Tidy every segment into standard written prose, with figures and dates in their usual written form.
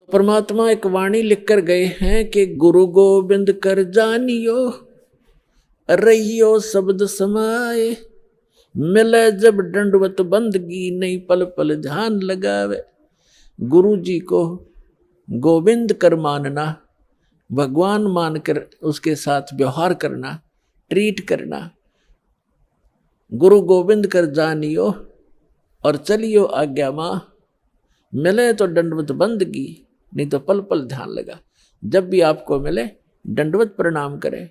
परमात्मा एक वाणी लिखकर गए हैं कि गुरु गोविंद कर जानियो, रहियो शब्द समाए, मिले जब दंडवत बंदगी, नहीं पल पल ध्यान लगावे। गुरु जी को गोविंद कर मानना, भगवान मानकर उसके साथ व्यवहार करना, ट्रीट करना। गुरु गोविंद कर जानियो और चलियो आज्ञा माँ, मिले तो दंडवत बंदगी, नहीं तो पल पल ध्यान लगा। जब भी आपको मिले दंडवत प्रणाम करें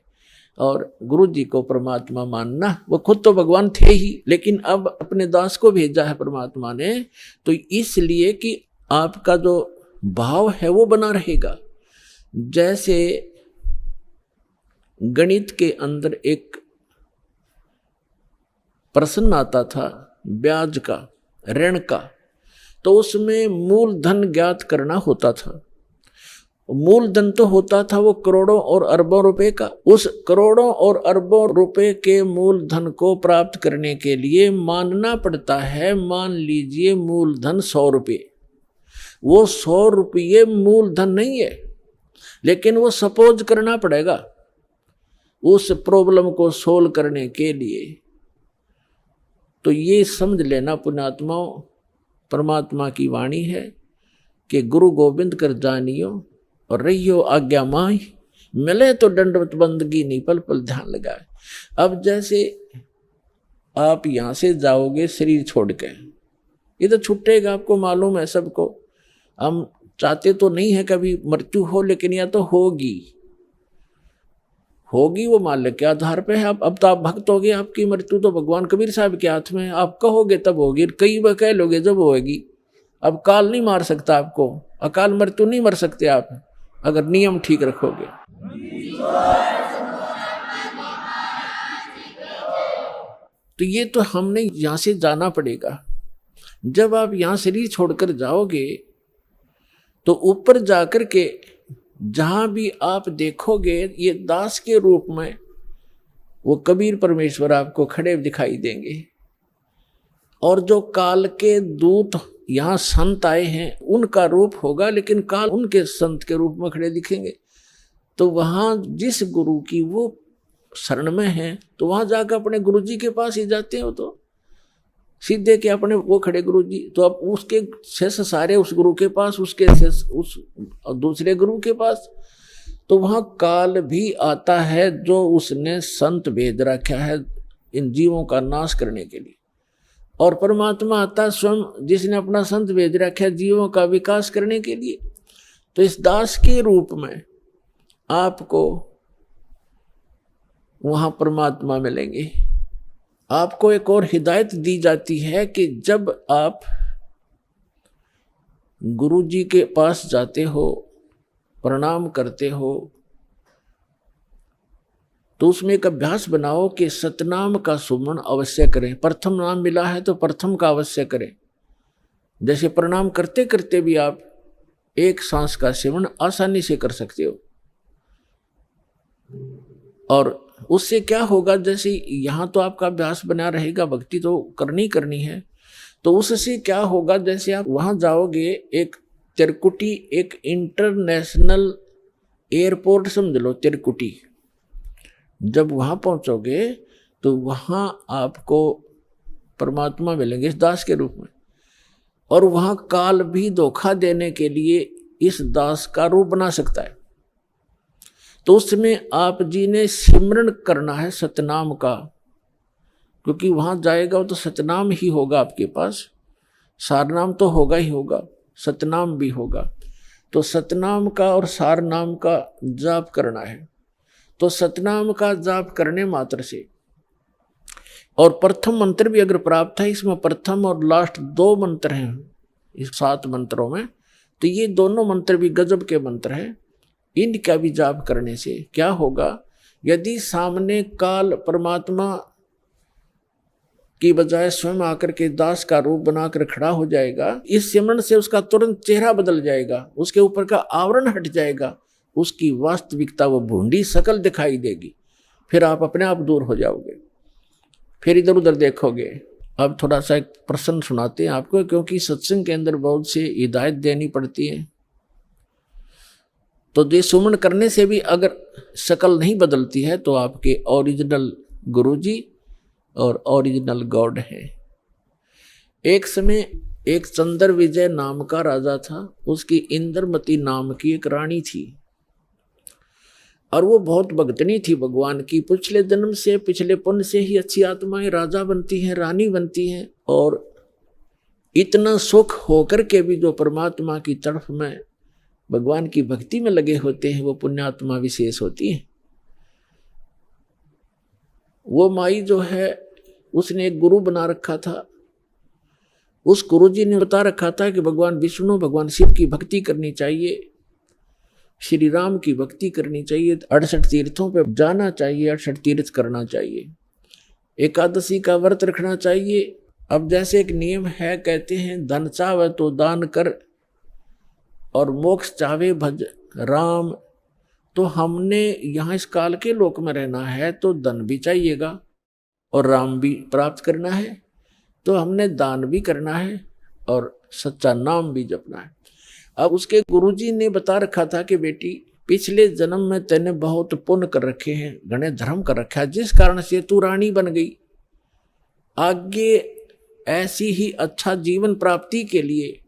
और गुरु जी को परमात्मा मानना। वो खुद तो भगवान थे ही, लेकिन अब अपने दास को भेजा है परमात्मा ने, तो इसलिए कि आपका जो भाव है वो बना रहेगा। जैसे गणित के अंदर एक प्रश्न आता था ब्याज का, ऋण का, तो उसमें मूलधन ज्ञात करना होता था। मूलधन तो होता था वो करोड़ों और अरबों रुपए का। उस करोड़ों और अरबों रुपए के मूलधन को प्राप्त करने के लिए मानना पड़ता है, मान लीजिए मूलधन 100 रुपये। वो 100 रुपये मूलधन नहीं है, लेकिन वो सपोज करना पड़ेगा उस प्रॉब्लम को सोल्व करने के लिए। तो ये समझ लेना पुण्यात्माओं, परमात्मा की वाणी है कि गुरु गोविंद कर जानियो और रहियो आज्ञा माही, मिले तो दंडवत बंदगी, नहीं पल पल ध्यान लगाए। अब जैसे आप यहाँ से जाओगे शरीर छोड़ के, ये तो छूटेगा, आपको मालूम है सबको। हम चाहते तो नहीं है कभी मृत्यु हो, लेकिन यह तो होगी वो माल्य के आधार पे है। अब तो आप भक्त हो गए, आपकी मृत्यु तो भगवान कबीर साहब के हाथ में है। आप कहोगे तब होगी, कई बार कह लोगे जब होगी। अब काल नहीं मार सकता आपको, अकाल मृत्यु नहीं मर सकते आप अगर नियम ठीक रखोगे। तो ये तो हमने यहां से जाना पड़ेगा। जब आप यहां शरीर छोड़कर जाओगे तो ऊपर जाकर के जहां भी आप देखोगे ये दास के रूप में वो कबीर परमेश्वर आपको खड़े दिखाई देंगे। और जो काल के दूत यहाँ संत आए हैं उनका रूप होगा, लेकिन काल उनके संत के रूप में खड़े दिखेंगे। तो वहाँ जिस गुरु की वो शरण में है, तो वहाँ जाकर अपने गुरु जी के पास ही जाते हो, तो सीधे के अपने वो खड़े गुरु जी, तो अब उसके शेष सारे उस गुरु के पास, उसके शेष उस दूसरे गुरु के पास। तो वहाँ काल भी आता है जो उसने संत भेज रखा है इन जीवों का नाश करने के लिए, और परमात्मा आता स्वयं जिसने अपना संत भेज रखा है जीवों का विकास करने के लिए। तो इस दास के रूप में आपको वहाँ परमात्मा मिलेंगे। आपको एक और हिदायत दी जाती है कि जब आप गुरु जी के पास जाते हो, प्रणाम करते हो, तो उसमें एक अभ्यास बनाओ कि सतनाम का सुमन अवश्य करें। प्रथम नाम मिला है तो प्रथम का अवश्य करें। जैसे प्रणाम करते करते भी आप एक सांस का सेवन आसानी से कर सकते हो। और उससे क्या होगा, जैसे यहाँ तो आपका अभ्यास बना रहेगा, भक्ति तो करनी है, तो उससे क्या होगा, जैसे आप वहाँ जाओगे, एक तिरकुटी, एक इंटरनेशनल एयरपोर्ट समझ लो तिरकुटी, जब वहाँ पहुँचोगे तो वहाँ आपको परमात्मा मिलेंगे इस दास के रूप में। और वहाँ काल भी धोखा देने के लिए इस दास का रूप बना सकता है। तो उसमें आप जी ने सिमरन करना है सतनाम का, क्योंकि वहाँ जाएगा तो सतनाम ही होगा आपके पास, सारनाम तो होगा ही होगा, सतनाम भी होगा। तो सतनाम का और सारनाम का जाप करना है। तो सतनाम का जाप करने मात्र से, और प्रथम मंत्र भी अगर प्राप्त है, इसमें प्रथम और लास्ट 2 मंत्र हैं इस 7 मंत्रों में, तो ये दोनों मंत्र भी गजब के मंत्र हैं। इनका भी जाप करने से क्या होगा, यदि सामने काल परमात्मा की बजाय स्वयं आकर के दास का रूप बनाकर खड़ा हो जाएगा, इस सिमरन से उसका तुरंत चेहरा बदल जाएगा, उसके ऊपर का आवरण हट जाएगा, उसकी वास्तविकता वो भूंडी शकल दिखाई देगी। फिर आप अपने आप दूर हो जाओगे, फिर इधर उधर देखोगे। अब थोड़ा सा एक प्रश्न सुनाते हैं आपको, क्योंकि सत्संग के अंदर बहुत से हिदायत देनी पड़ती है। तो ये सुमन करने से भी अगर शक्ल नहीं बदलती है तो आपके ओरिजिनल गुरुजी और ओरिजिनल गॉड है। एक समय एक चंद्र विजय नाम का राजा था, उसकी इंद्रमती नाम की एक रानी थी और वो बहुत भक्तनी थी भगवान की। पिछले जन्म से, पिछले पुण्य से ही अच्छी आत्माएं राजा बनती हैं, रानी बनती हैं, और इतना सुख होकर के भी जो परमात्मा की तरफ में भगवान की भक्ति में लगे होते हैं वो पुण्यात्मा विशेष होती हैं। वो माई जो है उसने एक गुरु बना रखा था। उस गुरु जी ने बता रखा था कि भगवान विष्णु, भगवान शिव की भक्ति करनी चाहिए, श्री राम की भक्ति करनी चाहिए, 68 तीर्थों पे जाना चाहिए, 68 तीर्थ करना चाहिए, एकादशी का व्रत रखना चाहिए। अब जैसे एक नियम है, कहते हैं धन चाहे तो दान कर और मोक्ष चाहे भज राम। तो हमने यहाँ इस काल के लोक में रहना है तो धन भी चाहिएगा और राम भी प्राप्त करना है, तो हमने दान भी करना है और सच्चा नाम भी जपना है। अब उसके गुरुजी ने बता रखा था कि बेटी पिछले जन्म में तेने बहुत पुण्य कर रखे हैं, घने धर्म कर रखा है, जिस कारण से तू रानी बन गई। आगे ऐसी ही अच्छा जीवन प्राप्ति के लिए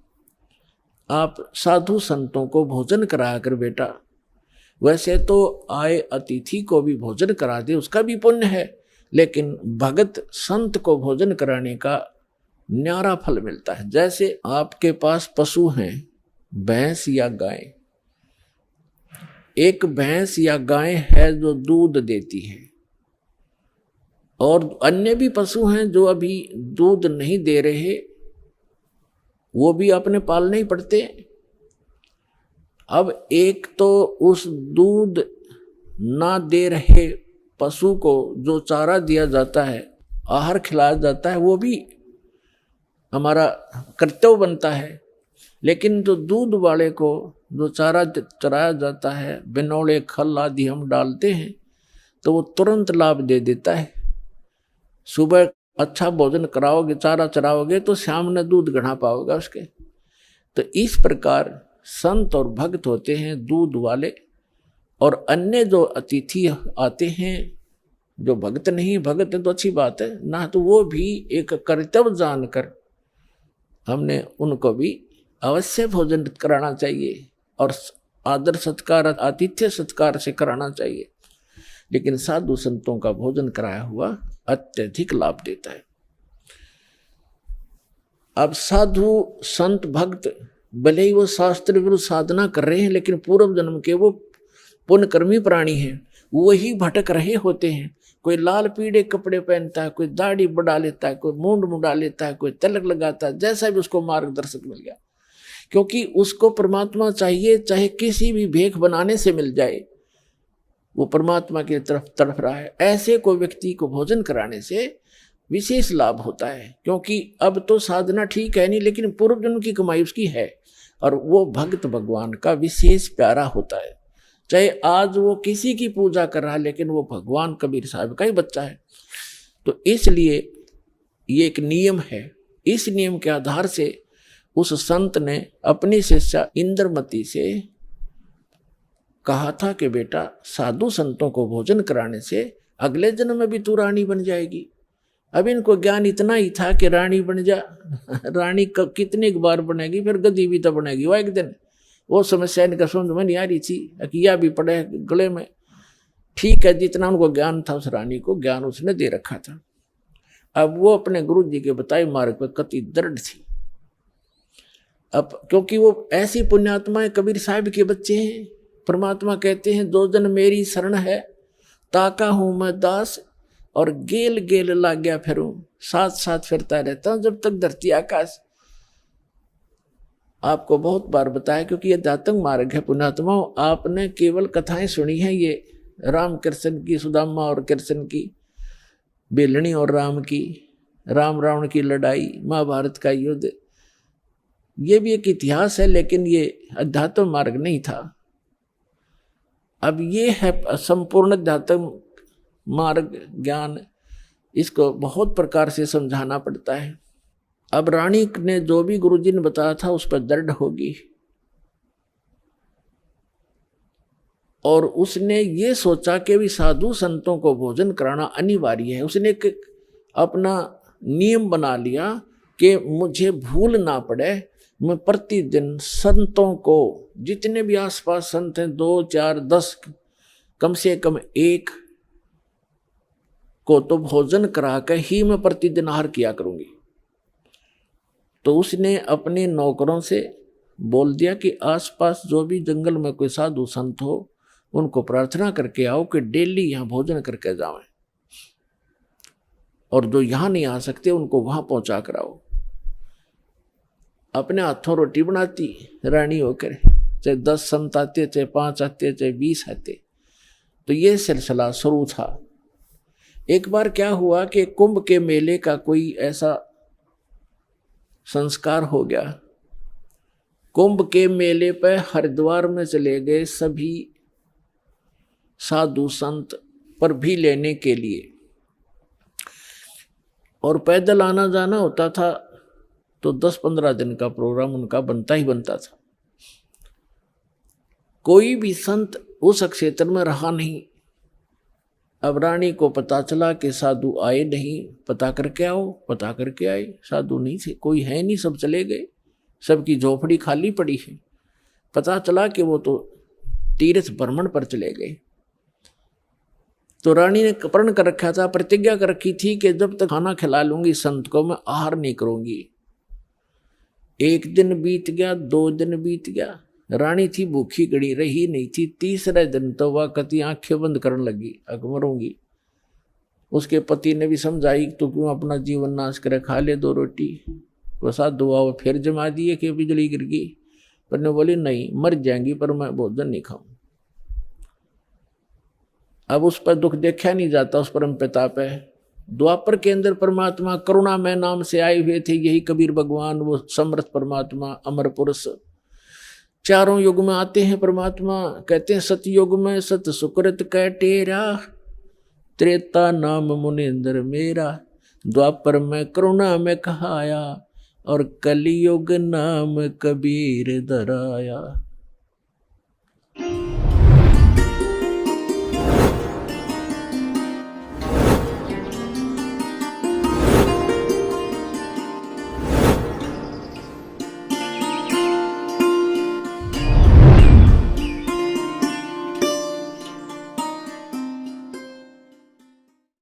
आप साधु संतों को भोजन कराया कर बेटा। वैसे तो आए अतिथि को भी भोजन करा दे, उसका भी पुण्य है, लेकिन भगत संत को भोजन कराने का न्यारा फल मिलता है। जैसे आपके पास पशु हैं, भैंस या गाय, एक भैंस या गाय है जो दूध देती है और अन्य भी पशु हैं जो अभी दूध नहीं दे रहे, वो भी अपने पालने ही पड़ते। अब एक तो उस दूध ना दे रहे पशु को जो चारा दिया जाता है, आहार खिलाया जाता है, वो भी हमारा कर्तव्य बनता है। लेकिन जो दूध वाले को जो चारा चराया जाता है, बिनौले खल आदि हम डालते हैं, तो वो तुरंत लाभ दे देता है। सुबह अच्छा भोजन कराओगे, चारा चराओगे तो शाम ने दूध गढ़ा पाओगे उसके। तो इस प्रकार संत और भक्त होते हैं दूध वाले, और अन्य जो अतिथि आते हैं जो भक्त नहीं, भक्त है तो अच्छी बात है ना, तो वो भी एक कर्तव्य जानकर हमने उनको भी अवश्य भोजन कराना चाहिए और आदर सत्कार, आतिथ्य सत्कार से कराना चाहिए। लेकिन साधु संतों का भोजन कराया हुआ अत्यधिक लाभ देता है। अब साधु संत भक्त भले ही वो शास्त्र विरुद्ध साधना कर रहे हैं, लेकिन पूर्व जन्म के वो पुण्यकर्मी प्राणी हैं, वही भटक रहे होते हैं। कोई लाल पीले कपड़े पहनता है, कोई दाढ़ी बढ़ा लेता है, कोई मूंड मुंडा लेता है, कोई तिलक लगाता है, जैसा भी उसको मार्गदर्शक मिल गया, क्योंकि उसको परमात्मा चाहिए, चाहे किसी भी भेख बनाने से मिल जाए, वो परमात्मा की तरफ तड़प रहा है। ऐसे कोई व्यक्ति को भोजन कराने से विशेष लाभ होता है, क्योंकि अब तो साधना ठीक है नहीं, लेकिन पूर्व जन्म की कमाई उसकी है और वो भक्त भगवान का विशेष प्यारा होता है। चाहे आज वो किसी की पूजा कर रहा है, लेकिन वो भगवान कबीर साहब का ही बच्चा है। तो इसलिए ये एक नियम है। इस नियम के आधार से उस संत ने अपनी शिष्या इंद्रमती से कहा था कि बेटा साधु संतों को भोजन कराने से अगले जन्म में भी तू रानी बन जाएगी। अब इनको ज्ञान इतना ही था कि रानी बन जा, रानी कितनी बार बनेगी, फिर गद्दी भी तो बनेगी वो एक दिन। वो समस्या इनका समझ में नहीं आ रही थी, अकिया भी पड़े गले में। ठीक है, जितना उनको ज्ञान था उस रानी को ज्ञान उसने दे रखा था। अब वो अपने गुरु जी के बताए मार्ग पर कति दृढ़ थी। अब क्योंकि वो ऐसी पुण्यात्माएं कबीर साहब के बच्चे हैं, परमात्मा कहते हैं दो जन मेरी शरण है, ताका हूं मैं दास और गेल गेल लाग गया फिरूं, साथ साथ फिरता रहता हूं जब तक धरती आकाश। आपको बहुत बार बताया, क्योंकि ये दातंग मार्ग है पुण्यात्माओं। आपने केवल कथाएं सुनी हैं, ये राम कृष्ण की, सुदामा और कृष्ण की, बेलनी और राम की, राम रावण की लड़ाई, महाभारत का युद्ध, ये भी एक इतिहास है, लेकिन ये अध्यात्म मार्ग नहीं था। अब ये है संपूर्ण अध्यात्म मार्ग ज्ञान, इसको बहुत प्रकार से समझाना पड़ता है। अब रानी ने जो भी गुरुजी ने बताया था उस पर दृढ़ होगी। और उसने ये सोचा कि भी साधु संतों को भोजन कराना अनिवार्य है। उसने एक अपना नियम बना लिया कि मुझे भूल ना पड़े, मैं प्रतिदिन संतों को, जितने भी आसपास संत हैं, 2, 4, 10, कम से कम एक को तो भोजन करा कर ही मैं प्रतिदिन आहार किया करूंगी। तो उसने अपने नौकरों से बोल दिया कि आसपास जो भी जंगल में कोई साधु संत हो उनको प्रार्थना करके आओ कि डेली यहाँ भोजन करके जाएं, और जो यहाँ नहीं आ सकते उनको वहां पहुंचा कर आओ। अपने हाथों रोटी बनाती रानी होकर, चाहे 10 संत आते, चाहे 5 आते, चाहे 20 आते। तो ये सिलसिला शुरू था। एक बार क्या हुआ कि कुंभ के मेले का कोई ऐसा संस्कार हो गया। कुंभ के मेले पर हरिद्वार में चले गए सभी साधु संत पर भी लेने के लिए, और पैदल आना जाना होता था तो 10-15 दिन का प्रोग्राम उनका बनता ही बनता था। कोई भी संत उस क्षेत्र में रहा नहीं। अब रानी को पता चला कि साधु आए नहीं, पता करके आओ। पता करके आए, साधु नहीं थे, कोई है नहीं, सब चले गए, सबकी झोपड़ी खाली पड़ी है। पता चला कि वो तो तीर्थ भ्रमण पर चले गए। तो रानी ने प्रण कर रखा था, प्रतिज्ञा कर रखी थी कि जब तक खाना खिला लूंगी संत को मैं आहार नहीं करूंगी। 1 दिन बीत गया, 2 दिन बीत गया, रानी थी भूखी गड़ी रही नहीं थी। 3रे दिन तो वह कति आंखें बंद करने लगी, अब मरूंगी। उसके पति ने भी समझाई, तो क्यों अपना जीवन नाश करे, खा ले 2 रोटी। वो साधु आओ फिर जमा दिए कि बिजली गिर गई, पर ने बोली नहीं, मर जाएंगी पर मैं भोजन नहीं खाऊं। अब उस पर दुख देखा नहीं जाता, उस परम पिता पे। द्वापर के अंदर परमात्मा करुणा में नाम से आए हुए थे, यही कबीर भगवान, वो समर्थ परमात्मा, अमर पुरुष। चारों युग में आते हैं परमात्मा। कहते हैं सतयुग में सत सुकृत कह टेरा, त्रेता नाम मुनिंद्र मेरा, द्वापर में करुणा में कहाया, और कलियुग नाम कबीर धराया।